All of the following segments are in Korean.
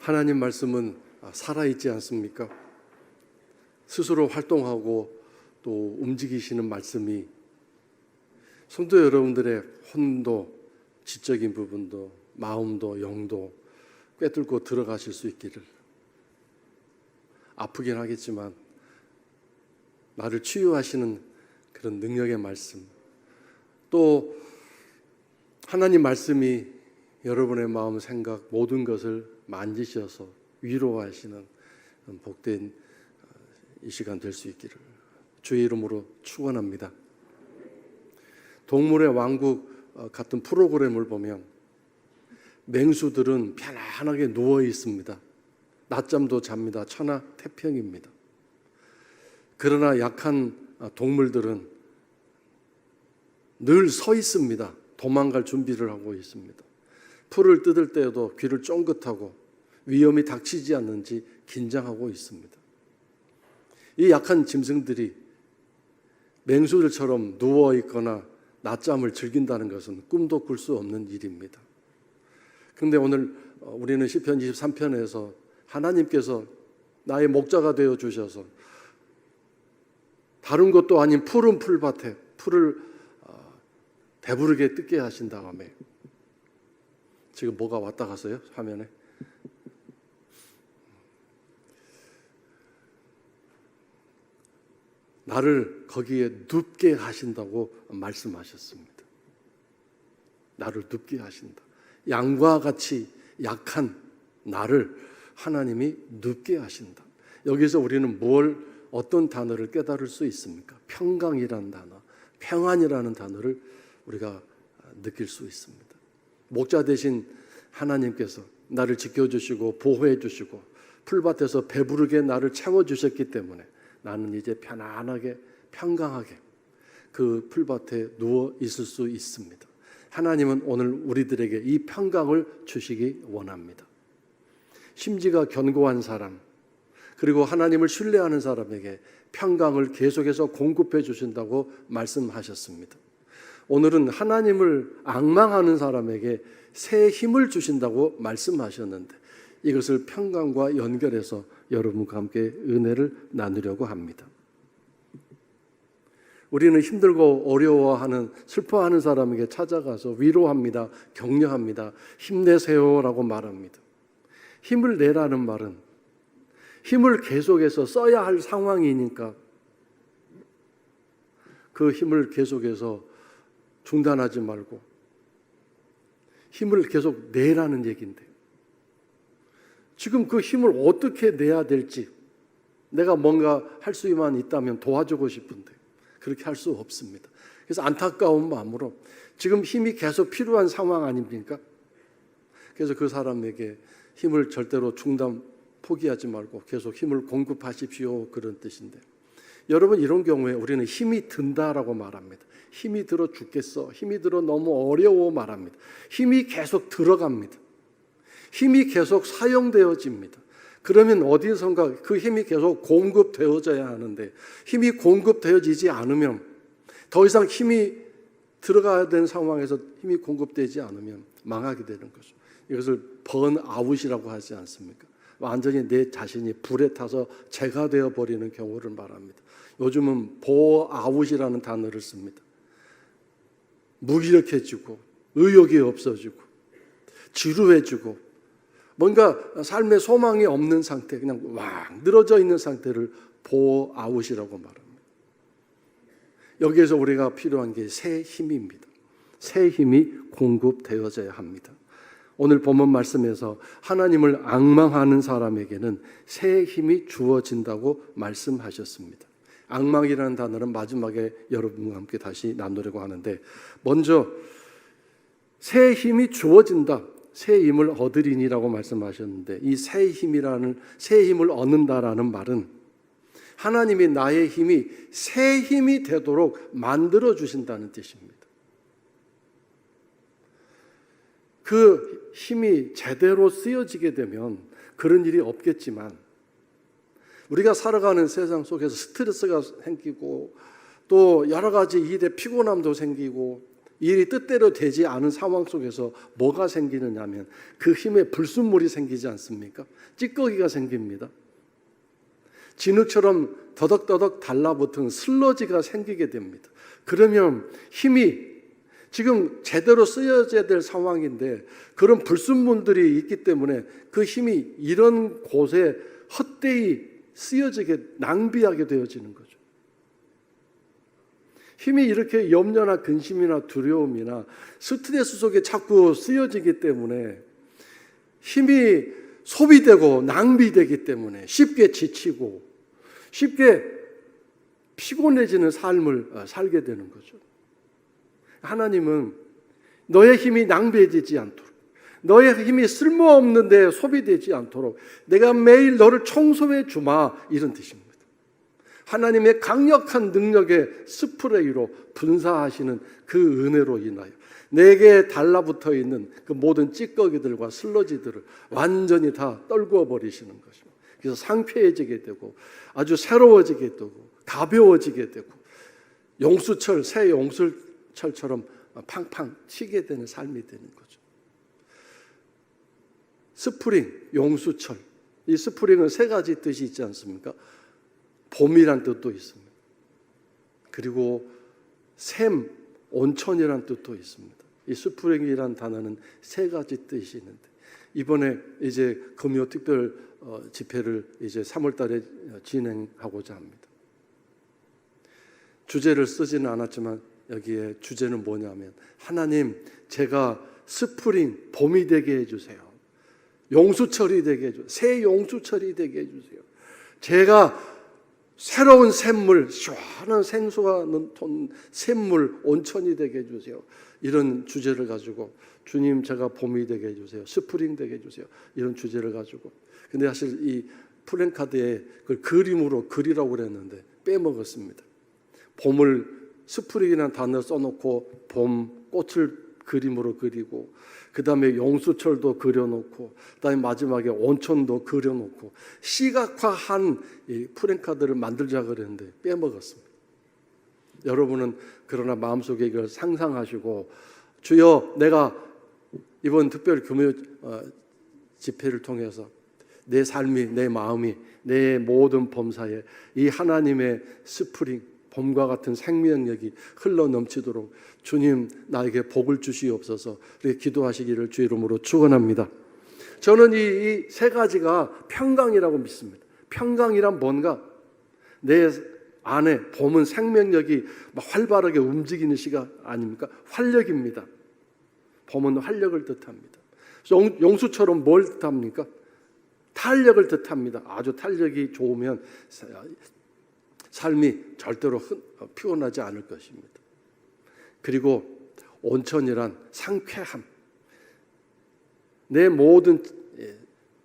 하나님 말씀은 살아있지 않습니까? 스스로 활동하고 또 움직이시는 말씀이 성도 여러분들의 혼도, 지적인 부분도, 마음도, 영도 꿰뚫고 들어가실 수 있기를. 아프긴 하겠지만 나를 치유하시는 그런 능력의 말씀, 또 하나님 말씀이 여러분의 마음, 생각 모든 것을 만지셔서 위로하시는 복된 이 시간 될 수 있기를 주의 이름으로 축원합니다. 동물의 왕국 같은 프로그램을 보면 맹수들은 편안하게 누워 있습니다. 낮잠도 잡니다. 천하태평입니다. 그러나 약한 동물들은 늘 서 있습니다. 도망갈 준비를 하고 있습니다. 풀을 뜯을 때에도 귀를 쫑긋하고 위험이 닥치지 않는지 긴장하고 있습니다. 이 약한 짐승들이 맹수들처럼 누워 있거나 낮잠을 즐긴다는 것은 꿈도 꿀 수 없는 일입니다. 그런데 오늘 우리는 시편 23편에서 하나님께서 나의 목자가 되어 주셔서 다른 것도 아닌 푸른 풀밭에 풀을 배부르게 뜯게 하신 다음에, 지금 뭐가 왔다 갔어요? 화면에. 나를 거기에 눕게 하신다고 말씀하셨습니다. 나를 눕게 하신다. 양과 같이 약한 나를 하나님이 눕게 하신다. 여기서 우리는 어떤 단어를 깨달을 수 있습니까? 평강이라는 단어, 평안이라는 단어를 우리가 느낄 수 있습니다. 목자 되신 하나님께서 나를 지켜주시고 보호해 주시고 풀밭에서 배부르게 나를 채워주셨기 때문에 나는 이제 편안하게 평강하게 그 풀밭에 누워 있을 수 있습니다. 하나님은 오늘 우리들에게 이 평강을 주시기 원합니다. 심지가 견고한 사람, 그리고 하나님을 신뢰하는 사람에게 평강을 계속해서 공급해 주신다고 말씀하셨습니다. 오늘은 하나님을 앙망하는 사람에게 새 힘을 주신다고 말씀하셨는데, 이것을 평강과 연결해서 여러분과 함께 은혜를 나누려고 합니다. 우리는 힘들고 어려워하는, 슬퍼하는 사람에게 찾아가서 위로합니다. 격려합니다. 힘내세요라고 말합니다. 힘을 내라는 말은 힘을 계속해서 써야 할 상황이니까 그 힘을 계속해서 중단하지 말고 힘을 계속 내라는 얘기인데, 지금 그 힘을 어떻게 내야 될지 내가 뭔가 할 수만 있다면 도와주고 싶은데 그렇게 할 수 없습니다. 그래서 안타까운 마음으로 지금 힘이 계속 필요한 상황 아닙니까? 그래서 그 사람에게 힘을 절대로 포기하지 말고 계속 힘을 공급하십시오, 그런 뜻인데, 여러분, 이런 경우에 우리는 힘이 든다라고 말합니다. 힘이 들어 죽겠어, 힘이 들어 너무 어려워 말합니다. 힘이 계속 들어갑니다. 힘이 계속 사용되어집니다. 그러면 어디선가 그 힘이 계속 공급되어져야 하는데, 힘이 공급되어지지 않으면, 더 이상 힘이 들어가야 되는 상황에서 힘이 공급되지 않으면 망하게 되는 거죠. 이것을 번아웃이라고 하지 않습니까? 완전히 내 자신이 불에 타서 재가 되어버리는 경우를 말합니다. 요즘은 보아웃이라는 단어를 씁니다. 무기력해지고 의욕이 없어지고 지루해지고 뭔가 삶에 소망이 없는 상태, 그냥 왕 늘어져 있는 상태를 보아웃이라고 말합니다. 여기에서 우리가 필요한 게 새 힘입니다. 새 힘이 공급되어져야 합니다. 오늘 본문 말씀에서 하나님을 앙망하는 사람에게는 새 힘이 주어진다고 말씀하셨습니다. 앙망이라는 단어는 마지막에 여러분과 함께 다시 나누려고 하는데, 먼저 새 힘이 주어진다, 새 힘을 얻으리니라고 말씀하셨는데, 이 새 힘을 얻는다라는 말은 하나님이 나의 힘이 새 힘이 되도록 만들어 주신다는 뜻입니다. 그 힘이 제대로 쓰여지게 되면 그런 일이 없겠지만, 우리가 살아가는 세상 속에서 스트레스가 생기고 또 여러 가지 일에 피곤함도 생기고 일이 뜻대로 되지 않은 상황 속에서 뭐가 생기느냐면 그 힘에 불순물이 생기지 않습니까? 찌꺼기가 생깁니다. 진흙처럼 더덕더덕 달라붙은 슬러지가 생기게 됩니다. 그러면 힘이 지금 제대로 쓰여져야 될 상황인데 그런 불순물들이 있기 때문에 그 힘이 이런 곳에 헛되이 쓰여지게 낭비하게 되어지는 거죠. 힘이 이렇게 염려나 근심이나 두려움이나 스트레스 속에 자꾸 쓰여지기 때문에 힘이 소비되고 낭비되기 때문에 쉽게 지치고 쉽게 피곤해지는 삶을 살게 되는 거죠. 하나님은 너의 힘이 낭비되지 않도록, 너의 힘이 쓸모없는 데 소비되지 않도록 내가 매일 너를 청소해 주마, 이런 뜻입니다. 하나님의 강력한 능력의 스프레이로 분사하시는 그 은혜로 인하여 내게 달라붙어 있는 그 모든 찌꺼기들과 슬러지들을 완전히 다 떨구어 버리시는 것입니다. 그래서 상쾌해지게 되고 아주 새로워지게 되고 가벼워지게 되고 용수철, 새 용수철처럼 팡팡 튀게 되는 삶이 되는 거죠. 스프링, 용수철. 이 스프링은 세 가지 뜻이 있지 않습니까? 봄이란 뜻도 있습니다. 그리고 샘, 온천이란 뜻도 있습니다. 이 스프링이란 단어는 세 가지 뜻이 있는데 이번에 이제 금요 특별 집회를 이제 3월 달에 진행하고자 합니다. 주제를 쓰지는 않았지만 여기에 주제는 뭐냐면 하나님, 제가 스프링, 봄이 되게 해주세요. 용수철이 되게 해주세요. 새 용수철이 되게 해주세요. 제가 새로운 샘물, 시원한 생수가 넘치는 샘물, 온천이 되게 해주세요. 이런 주제를 가지고 주님, 제가 봄이 되게 해주세요. 스프링 되게 해주세요. 이런 주제를 가지고. 근데 사실 이 플랜카드에 그걸 그림으로 그리라고 그랬는데 빼먹었습니다. 봄을 스프링이라는 단어 써놓고 봄 꽃을 그림으로 그리고 그 다음에 용수철도 그려놓고 그 다음에 마지막에 온천도 그려놓고 시각화한 이 플랜카드를 만들자 그랬는데 빼먹었습니다. 여러분은 그러나 마음속에 이걸 상상하시고 주여, 내가 이번 특별 금요 집회를 통해서 내 삶이, 내 마음이, 내 모든 범사에 이 하나님의 스프링, 봄과 같은 생명력이 흘러 넘치도록 주님, 나에게 복을 주시옵소서. 이렇게 기도하시기를 주의 이름으로 축원합니다. 저는 이 세 가지가 평강이라고 믿습니다. 평강이란 뭔가? 내 안에 봄은 생명력이 활발하게 움직이는 시간 아닙니까? 활력입니다. 봄은 활력을 뜻합니다. 용수처럼 뭘 뜻합니까? 탄력을 뜻합니다. 아주 탄력이 좋으면 삶이 절대로 피곤하지 않을 것입니다. 그리고 온천이란 상쾌함. 내 모든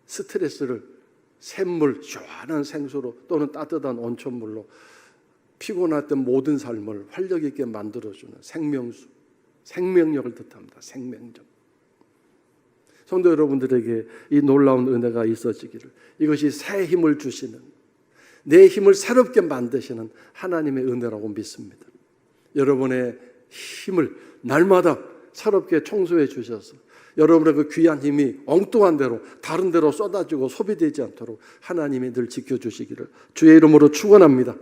스트레스를 샘물, 시원한 생수로 또는 따뜻한 온천물로 피곤했던 모든 삶을 활력 있게 만들어주는 생명수, 생명력을 뜻합니다. 생명력. 성도 여러분들에게 이 놀라운 은혜가 있어지기를, 이것이 새 힘을 주시는, 내 힘을 새롭게 만드시는 하나님의 은혜라고 믿습니다. 여러분의 힘을 날마다 새롭게 청소해 주셔서 여러분의 그 귀한 힘이 엉뚱한 대로 다른 데로 쏟아지고 소비되지 않도록 하나님이 늘 지켜주시기를 주의 이름으로 축원합니다.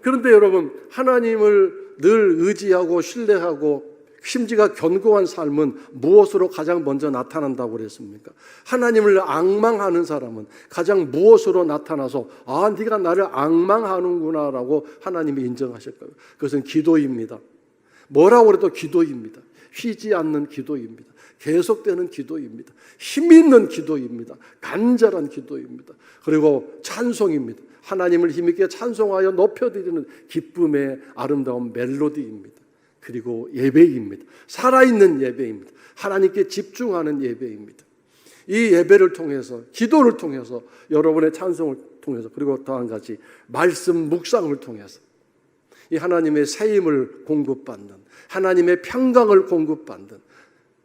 그런데 여러분, 하나님을 늘 의지하고 신뢰하고 심지가 견고한 삶은 무엇으로 가장 먼저 나타난다고 그랬습니까? 하나님을 앙망하는 사람은 가장 무엇으로 나타나서 네가 나를 앙망하는구나 라고 하나님이 인정하실 거예요. 그것은 기도입니다. 뭐라고 그래도 기도입니다. 쉬지 않는 기도입니다. 계속되는 기도입니다. 힘 있는 기도입니다. 간절한 기도입니다. 그리고 찬송입니다. 하나님을 힘있게 찬송하여 높여드리는 기쁨의 아름다운 멜로디입니다. 그리고 예배입니다. 살아있는 예배입니다. 하나님께 집중하는 예배입니다. 이 예배를 통해서, 기도를 통해서, 여러분의 찬송을 통해서, 그리고 또 한 가지 말씀 묵상을 통해서 이 하나님의 새 힘을 공급받는, 하나님의 평강을 공급받는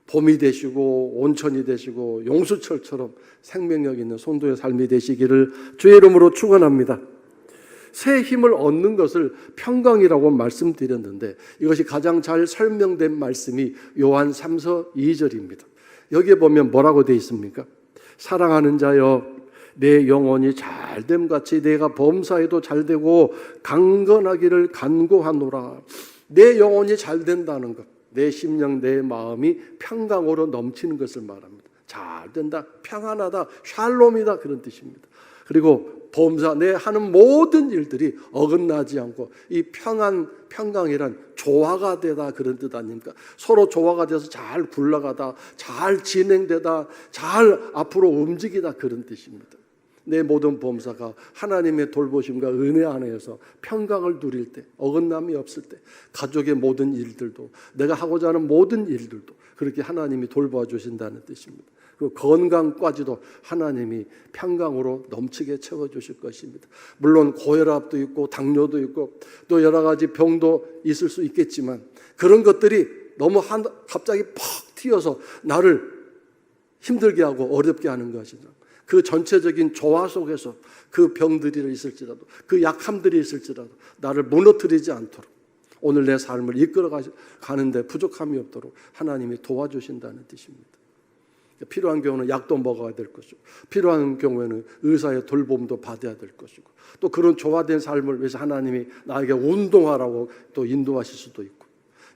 봄이 되시고 온천이 되시고 용수철처럼 생명력 있는 성도의 삶이 되시기를 주의 이름으로 축원합니다. 새 힘을 얻는 것을 평강이라고 말씀드렸는데 이것이 가장 잘 설명된 말씀이 요한 3서 2절입니다. 여기에 보면 뭐라고 되어 있습니까? 사랑하는 자여 내 영혼이 잘됨 같이 내가 범사에도 잘되고 강건하기를 간구하노라. 내 영혼이 잘된다는 것, 내 심령 내 마음이 평강으로 넘치는 것을 말합니다. 잘된다, 평안하다, 샬롬이다 그런 뜻입니다. 그리고 범사 내 하는 모든 일들이 어긋나지 않고 이 평강이란 조화가 되다 그런 뜻 아닙니까? 서로 조화가 돼서 잘 굴러가다, 잘 진행되다, 잘 앞으로 움직이다 그런 뜻입니다. 내 모든 범사가 하나님의 돌보심과 은혜 안에서 평강을 누릴 때, 어긋남이 없을 때 가족의 모든 일들도 내가 하고자 하는 모든 일들도 그렇게 하나님이 돌봐 주신다는 뜻입니다. 그 건강까지도 하나님이 평강으로 넘치게 채워주실 것입니다. 물론 고혈압도 있고 당뇨도 있고 또 여러 가지 병도 있을 수 있겠지만 그런 것들이 너무 갑자기 퍽 튀어서 나를 힘들게 하고 어렵게 하는 것이죠. 그 전체적인 조화 속에서 그 병들이 있을지라도 그 약함들이 있을지라도 나를 무너뜨리지 않도록 오늘 내 삶을 이끌어 가는데 부족함이 없도록 하나님이 도와주신다는 뜻입니다. 필요한 경우는 약도 먹어야 될 것이고 필요한 경우에는 의사의 돌봄도 받아야 될 것이고 또 그런 조화된 삶을 위해서 하나님이 나에게 운동하라고 또 인도하실 수도 있고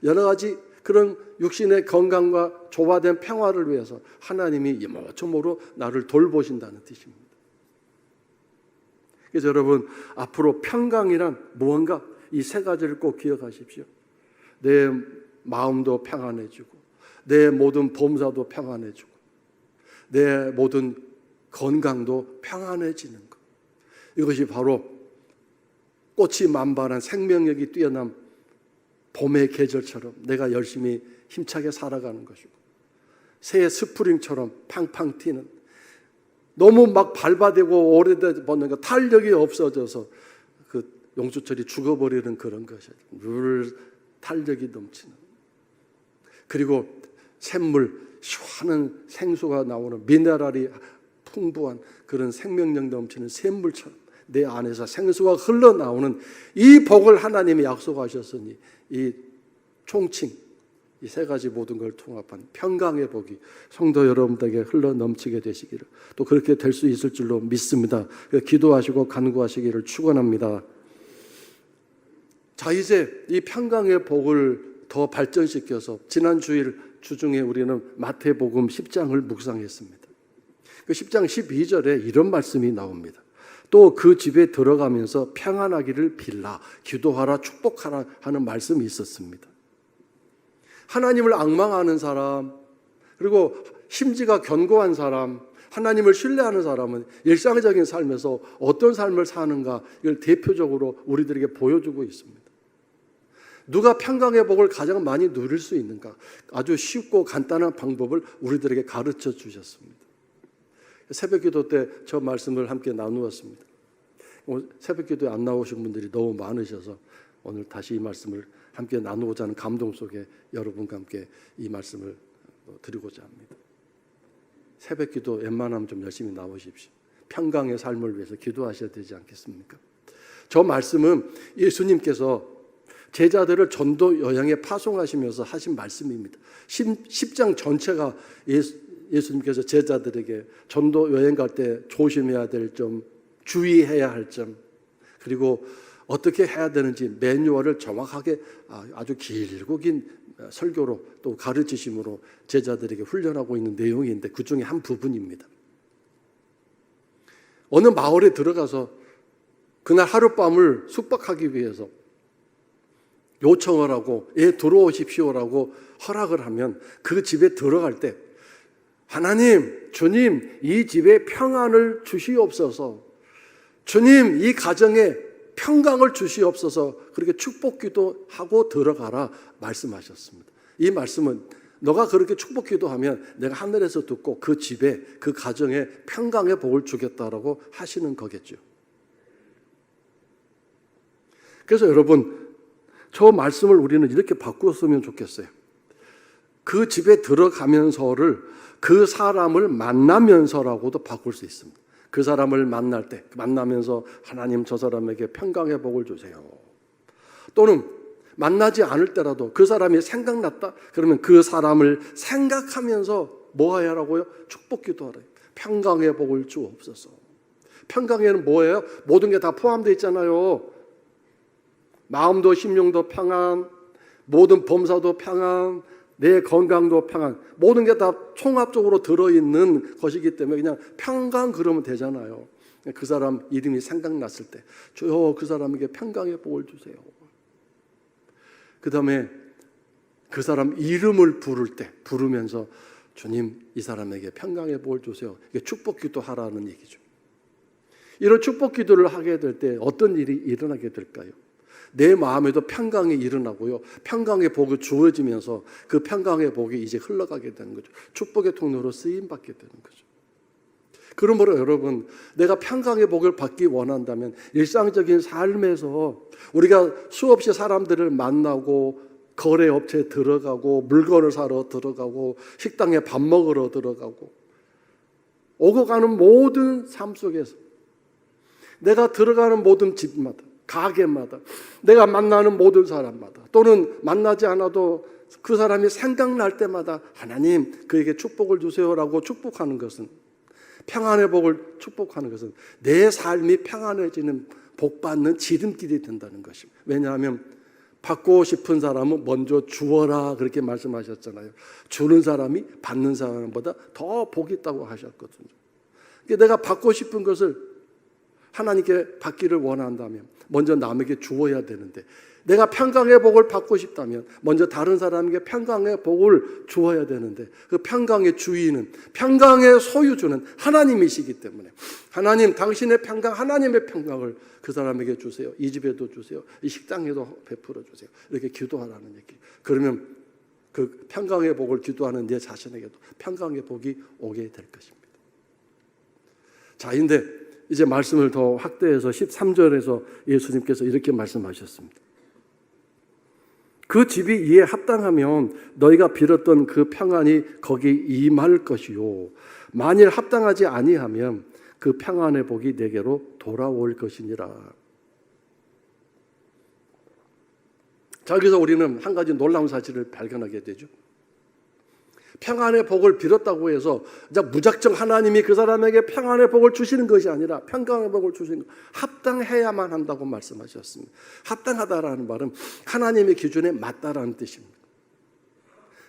여러 가지 그런 육신의 건강과 조화된 평화를 위해서 하나님이 이모저모로 나를 돌보신다는 뜻입니다. 그래서 여러분 앞으로 평강이란 무언가 이 세 가지를 꼭 기억하십시오. 내 마음도 평안해지고 내 모든 범사도 평안해지고 내 모든 건강도 평안해지는 것. 이것이 바로 꽃이 만발한 생명력이 뛰어난 봄의 계절처럼 내가 열심히 힘차게 살아가는 것이고 새의 스프링처럼 팡팡 튀는 너무 막 밟아대고 오래되다 보니까 탄력이 없어져서 그 용수철이 죽어버리는 그런 것이죠. 늘 탄력이 넘치는 그리고 샘물 시원한 생수가 나오는 미네랄이 풍부한 그런 생명력 넘치는 샘물처럼 내 안에서 생수가 흘러나오는 이 복을 하나님이 약속하셨으니 이 총칭 이 세 가지 모든 걸 통합한 평강의 복이 성도 여러분들에게 흘러넘치게 되시기를 또 그렇게 될 수 있을 줄로 믿습니다. 기도하시고 간구하시기를 축원합니다. 자, 이제 이 평강의 복을 더 발전시켜서 지난 주일 주중에 우리는 마태복음 10장을 묵상했습니다. 그 10장 12절에 이런 말씀이 나옵니다. 또 그 집에 들어가면서 평안하기를 빌라, 기도하라, 축복하라 하는 말씀이 있었습니다. 하나님을 앙망하는 사람, 그리고 심지가 견고한 사람, 하나님을 신뢰하는 사람은 일상적인 삶에서 어떤 삶을 사는가 이걸 대표적으로 우리들에게 보여주고 있습니다. 누가 평강의 복을 가장 많이 누릴 수 있는가? 아주 쉽고 간단한 방법을 우리들에게 가르쳐 주셨습니다. 새벽기도 때 저 말씀을 함께 나누었습니다. 새벽기도에 안 나오신 분들이 너무 많으셔서 오늘 다시 이 말씀을 함께 나누고자 하는 감동 속에 여러분과 함께 이 말씀을 드리고자 합니다. 새벽기도 웬만하면 좀 열심히 나오십시오. 평강의 삶을 위해서 기도하셔야 되지 않겠습니까? 저 말씀은 예수님께서 제자들을 전도 여행에 파송하시면서 하신 말씀입니다. 10장 전체가 예수님께서 제자들에게 전도 여행 갈 때 조심해야 될 점, 주의해야 할 점, 그리고 어떻게 해야 되는지 매뉴얼을 정확하게 아주 길고 긴 설교로 또 가르치심으로 제자들에게 훈련하고 있는 내용인데 그 중에 한 부분입니다. 어느 마을에 들어가서 그날 하룻밤을 숙박하기 위해서 요청을 하고 들어오십시오라고 허락을 하면 그 집에 들어갈 때 하나님, 주님, 이 집에 평안을 주시옵소서, 주님, 이 가정에 평강을 주시옵소서, 그렇게 축복기도 하고 들어가라 말씀하셨습니다. 이 말씀은 너가 그렇게 축복기도 하면 내가 하늘에서 듣고 그 집에 그 가정에 평강의 복을 주겠다라고 하시는 거겠죠. 그래서 여러분 저 말씀을 우리는 이렇게 바꾸었으면 좋겠어요. 그 집에 들어가면서를 그 사람을 만나면서라고도 바꿀 수 있습니다. 그 사람을 만날 때 만나면서 하나님 저 사람에게 평강의 복을 주세요. 또는 만나지 않을 때라도 그 사람이 생각났다 그러면 그 사람을 생각하면서 뭐 하라고요? 축복 기도하래요. 평강의 복을 주옵소서. 평강에는 뭐예요? 모든 게 다 포함되어 있잖아요. 마음도 심령도 평안, 모든 범사도 평안, 내 건강도 평안, 모든 게 다 총합적으로 들어있는 것이기 때문에 그냥 평강 그러면 되잖아요. 그 사람 이름이 생각났을 때 주여 그 사람에게 평강의 복을 주세요. 그 다음에 그 사람 이름을 부를 때 부르면서 주님 이 사람에게 평강의 복을 주세요. 이게 축복 기도하라는 얘기죠. 이런 축복 기도를 하게 될 때 어떤 일이 일어나게 될까요? 내 마음에도 평강이 일어나고요. 평강의 복이 주어지면서 그 평강의 복이 이제 흘러가게 되는 거죠. 축복의 통로로 쓰임받게 되는 거죠. 그러므로 여러분, 내가 평강의 복을 받기 원한다면 일상적인 삶에서 우리가 수없이 사람들을 만나고 거래업체에 들어가고 물건을 사러 들어가고 식당에 밥 먹으러 들어가고 오고 가는 모든 삶 속에서 내가 들어가는 모든 집마다 가게마다 내가 만나는 모든 사람마다 또는 만나지 않아도 그 사람이 생각날 때마다 하나님 그에게 축복을 주세요라고 축복하는 것은 평안의 복을 축복하는 것은 내 삶이 평안해지는 복받는 지름길이 된다는 것입니다. 왜냐하면 받고 싶은 사람은 먼저 주어라 그렇게 말씀하셨잖아요. 주는 사람이 받는 사람보다 더 복이 있다고 하셨거든요. 내가 받고 싶은 것을 하나님께 받기를 원한다면 먼저 남에게 주어야 되는데 내가 평강의 복을 받고 싶다면 먼저 다른 사람에게 평강의 복을 주어야 되는데 그 평강의 주인은 평강의 소유주는 하나님이시기 때문에 하나님 당신의 평강 하나님의 평강을 그 사람에게 주세요. 이 집에도 주세요. 이 식당에도 베풀어 주세요. 이렇게 기도하라는 얘기. 그러면 그 평강의 복을 기도하는 내 자신에게도 평강의 복이 오게 될 것입니다. 자, 근데 이제 말씀을 더 확대해서 13절에서 예수님께서 이렇게 말씀하셨습니다. 그 집이 이에 합당하면 너희가 빌었던 그 평안이 거기 임할 것이요 만일 합당하지 아니하면 그 평안의 복이 내게로 돌아올 것이니라. 자, 여기서 우리는 한 가지 놀라운 사실을 발견하게 되죠. 평안의 복을 빌었다고 해서 무작정 하나님이 그 사람에게 평안의 복을 주시는 것이 아니라 평강의 복을 주시는 것, 합당해야만 한다고 말씀하셨습니다. 합당하다라는 말은 하나님의 기준에 맞다라는 뜻입니다.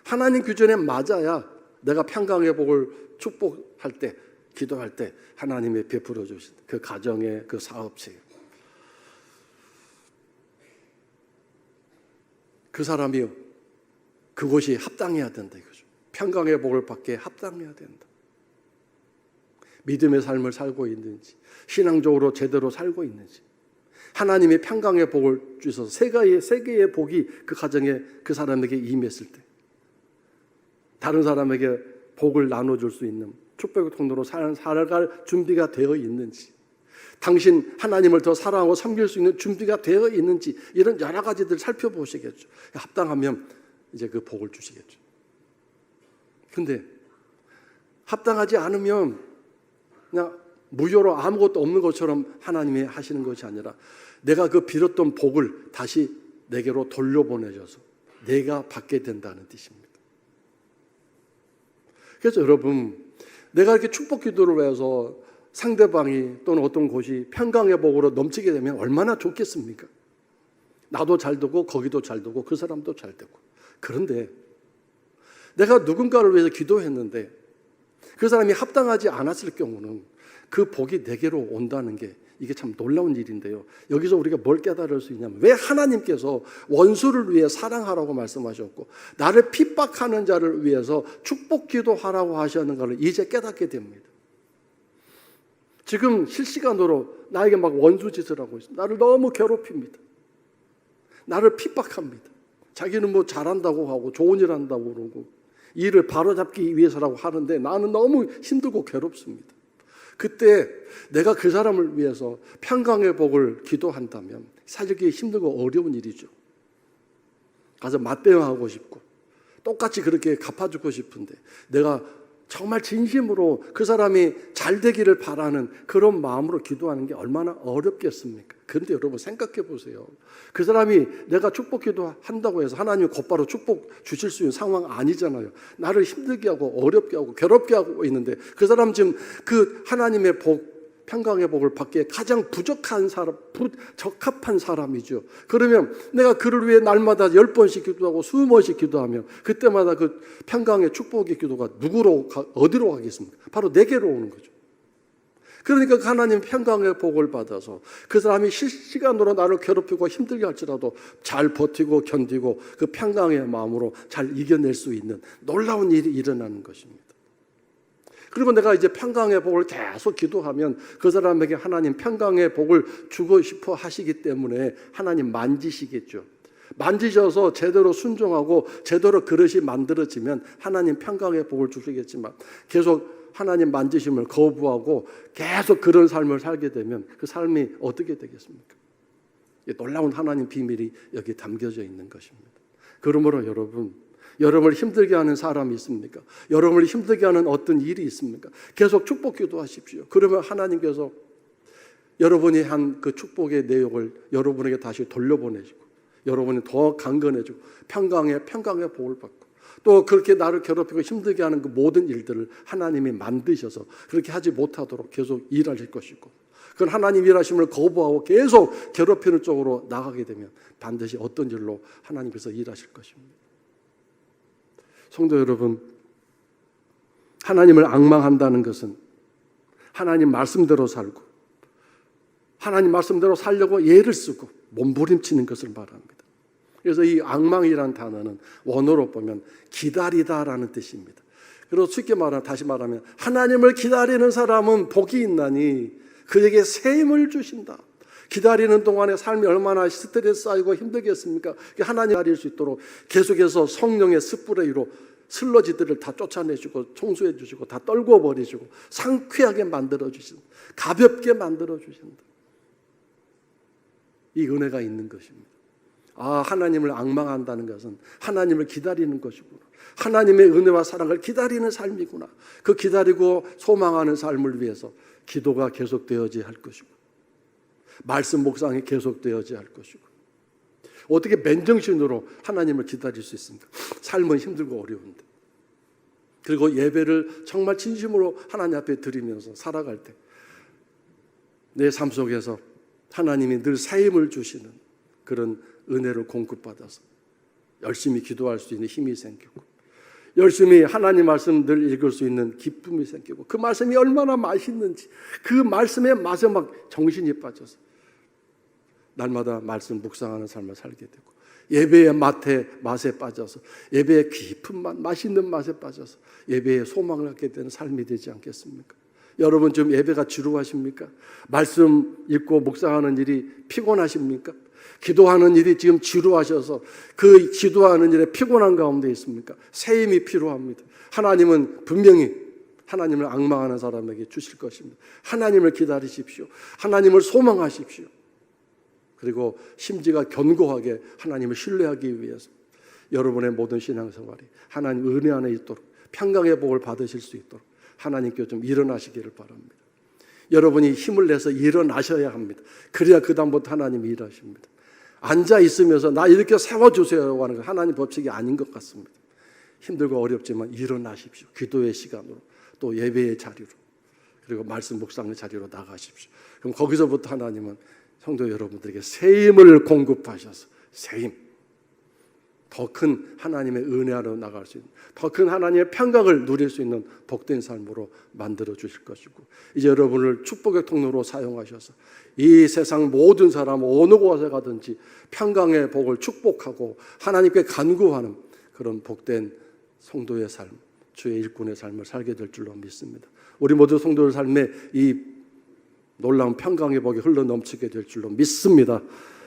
하나님 기준에 맞아야 내가 평강의 복을 축복할 때, 기도할 때 하나님이 베풀어 주신 그 가정에 그 사업체에 그 사람이요 그곳이 합당해야 된다 이거죠. 평강의 복을 받기에 합당해야 된다. 믿음의 삶을 살고 있는지 신앙적으로 제대로 살고 있는지 하나님의 평강의 복을 주셔서 세 개의 복이 그 가정에 그 사람에게 임했을 때 다른 사람에게 복을 나눠줄 수 있는 축복의 통로로 살아갈 준비가 되어 있는지 당신 하나님을 더 사랑하고 섬길 수 있는 준비가 되어 있는지 이런 여러 가지들 살펴보시겠죠. 합당하면 이제 그 복을 주시겠죠. 근데 합당하지 않으면 그냥 무효로 아무것도 없는 것처럼 하나님이 하시는 것이 아니라 내가 그 빌었던 복을 다시 내게로 돌려보내줘서 내가 받게 된다는 뜻입니다. 그래서 여러분 내가 이렇게 축복 기도를 해서 상대방이 또는 어떤 곳이 평강의 복으로 넘치게 되면 얼마나 좋겠습니까? 나도 잘 되고 거기도 잘 되고 그 사람도 잘 되고. 그런데 내가 누군가를 위해서 기도했는데 그 사람이 합당하지 않았을 경우는 그 복이 내게로 온다는 게 이게 참 놀라운 일인데요. 여기서 우리가 뭘 깨달을 수 있냐면 왜 하나님께서 원수를 위해 사랑하라고 말씀하셨고 나를 핍박하는 자를 위해서 축복 기도하라고 하셨는가를 이제 깨닫게 됩니다. 지금 실시간으로 나에게 막 원수 짓을 하고 있습니다. 나를 너무 괴롭힙니다. 나를 핍박합니다. 자기는 뭐 잘한다고 하고 좋은 일 한다고 그러고 일을 바로잡기 위해서라고 하는데 나는 너무 힘들고 괴롭습니다. 그때 내가 그 사람을 위해서 평강의 복을 기도한다면 사실 그게 힘들고 어려운 일이죠. 가서 맞대응하고 싶고 똑같이 그렇게 갚아주고 싶은데 내가 정말 진심으로 그 사람이 잘 되기를 바라는 그런 마음으로 기도하는 게 얼마나 어렵겠습니까? 그런데 여러분 생각해 보세요. 그 사람이 내가 축복 기도한다고 해서 하나님이 곧바로 축복 주실 수 있는 상황 아니잖아요. 나를 힘들게 하고 어렵게 하고 괴롭게 하고 있는데 그 사람 지금 그 하나님의 복, 평강의 복을 받기에 가장 부족한 사람, 적합한 사람이죠. 그러면 내가 그를 위해 날마다 10번씩 기도하고 20번씩 기도하면 그때마다 그 평강의 축복의 기도가 어디로 가겠습니까? 바로 내게로 오는 거죠. 그러니까 하나님 평강의 복을 받아서 그 사람이 실시간으로 나를 괴롭히고 힘들게 할지라도 잘 버티고 견디고 그 평강의 마음으로 잘 이겨낼 수 있는 놀라운 일이 일어나는 것입니다. 그리고 내가 이제 평강의 복을 계속 기도하면 그 사람에게 하나님 평강의 복을 주고 싶어 하시기 때문에 하나님 만지시겠죠. 만지셔서 제대로 순종하고 제대로 그릇이 만들어지면 하나님 평강의 복을 주시겠지만 계속 하나님 만지심을 거부하고 계속 그런 삶을 살게 되면 그 삶이 어떻게 되겠습니까? 놀라운 하나님 비밀이 여기 담겨져 있는 것입니다. 그러므로 여러분을 힘들게 하는 사람이 있습니까? 여러분을 힘들게 하는 어떤 일이 있습니까? 계속 축복 기도하십시오. 그러면 하나님께서 여러분이 한 그 축복의 내용을 여러분에게 다시 돌려보내시고 여러분이 더 강건해지고 평강의 복을 받고 또 그렇게 나를 괴롭히고 힘들게 하는 그 모든 일들을 하나님이 만드셔서 그렇게 하지 못하도록 계속 일하실 것이고 그건 하나님 일하심을 거부하고 계속 괴롭히는 쪽으로 나가게 되면 반드시 어떤 일로 하나님께서 일하실 것입니다. 성도 여러분, 하나님을 앙망한다는 것은 하나님 말씀대로 살고 하나님 말씀대로 살려고 애를 쓰고 몸부림치는 것을 말합니다. 그래서 이 앙망이라는 단어는 원어로 보면 기다리다라는 뜻입니다. 그리고 쉽게 다시 말하면 하나님을 기다리는 사람은 복이 있나니 그에게 새 힘을 주신다. 기다리는 동안에 삶이 얼마나 스트레스 쌓이고 힘들겠습니까? 하나님 기다릴 수 있도록 계속해서 성령의 스프레이로 슬러지들을 다 쫓아내주고 청소해 주시고 다 떨궈 버리시고 상쾌하게 만들어 주신다. 가볍게 만들어 주신다. 이 은혜가 있는 것입니다. 하나님을 앙망한다는 것은 하나님을 기다리는 것이구나. 하나님의 은혜와 사랑을 기다리는 삶이구나. 그 기다리고 소망하는 삶을 위해서 기도가 계속되어져야 할 것이고 말씀 묵상이 계속되어져야 할 것이고 어떻게 맨정신으로 하나님을 기다릴 수 있습니까? 삶은 힘들고 어려운데. 그리고 예배를 정말 진심으로 하나님 앞에 드리면서 살아갈 때 내 삶 속에서 하나님이 늘 새 힘을 주시는 그런 은혜를 공급받아서 열심히 기도할 수 있는 힘이 생기고 열심히 하나님 말씀 늘 읽을 수 있는 기쁨이 생기고 그 말씀이 얼마나 맛있는지 그 말씀의 맛에 막 정신이 빠져서 날마다 말씀 묵상하는 삶을 살게 되고 예배의 맛에 빠져서 예배의 깊은 맛, 맛있는 맛에 빠져서 예배의 소망을 갖게 되는 삶이 되지 않겠습니까? 여러분 좀 예배가 지루하십니까? 말씀 읽고 묵상하는 일이 피곤하십니까? 기도하는 일이 지금 지루하셔서 그 기도하는 일에 피곤한 가운데 있습니까? 새 힘이 필요합니다. 하나님은 분명히 하나님을 앙망하는 사람에게 주실 것입니다. 하나님을 기다리십시오. 하나님을 소망하십시오. 그리고 심지가 견고하게 하나님을 신뢰하기 위해서 여러분의 모든 신앙생활이 하나님 은혜 안에 있도록 평강의 복을 받으실 수 있도록 하나님께 좀 일어나시기를 바랍니다. 여러분이 힘을 내서 일어나셔야 합니다. 그래야 그 다음부터 하나님이 일하십니다. 앉아 있으면서 나 이렇게 세워주세요 하는 건 하나님 법칙이 아닌 것 같습니다. 힘들고 어렵지만 일어나십시오. 기도의 시간으로 또 예배의 자리로 그리고 말씀 묵상의 자리로 나가십시오. 그럼 거기서부터 하나님은 성도 여러분들에게 새 힘을 공급하셔서 새 힘, 더 큰 하나님의 은혜로 나갈 수 있는 더 큰 하나님의 평강을 누릴 수 있는 복된 삶으로 만들어 주실 것이고 이제 여러분을 축복의 통로로 사용하셔서 이 세상 모든 사람 어느 곳에 가든지 평강의 복을 축복하고 하나님께 간구하는 그런 복된 성도의 삶, 주의 일꾼의 삶을 살게 될 줄로 믿습니다. 우리 모두 성도의 삶에 이 놀라운 평강의 복이 흘러넘치게 될 줄로 믿습니다.